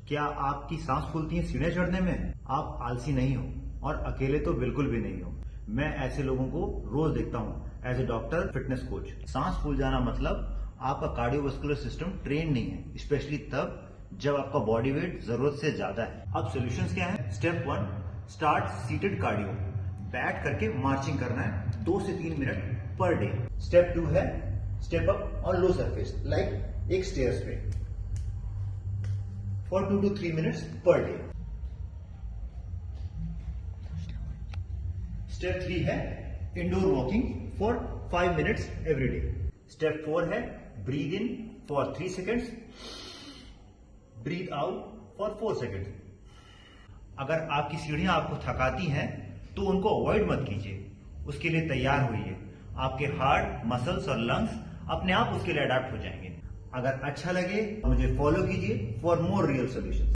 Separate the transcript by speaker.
Speaker 1: क्या आपकी सांस फूलती है सीढ़ियां चढ़ने में? आप आलसी नहीं हो और अकेले तो बिल्कुल भी नहीं हो। मैं ऐसे लोगों को रोज देखता हूँ as a doctor, fitness coach. सांस फूल जाना मतलब आपका कार्डियोवास्कुलर सिस्टम ट्रेन नहीं है, स्पेशली तब जब आपका बॉडी वेट जरूरत से ज्यादा है। अब सॉल्यूशंस क्या है? Step 1, start seated cardio. बैठ करके मार्चिंग करना है 2 से 3 मिनट पर डे। स्टेप 2 है step up on low surface like एक स्टेयर्स पे for 2 to 3 minutes per day. Step 3 है indoor walking for 5 minutes every day. Step 4 है breathe in for 3 seconds, breathe out for 4 seconds. अगर आपकी सीढ़ियां आपको थकाती हैं तो उनको अवॉइड मत कीजिए, उसके लिए तैयार होइए। आपके हार्ट, मसल्स और लंग्स अपने आप उसके लिए अडेप्ट हो जाएंगे। अगर अच्छा लगे तो मुझे फॉलो कीजिए फॉर मोर रियल सॉल्यूशंस।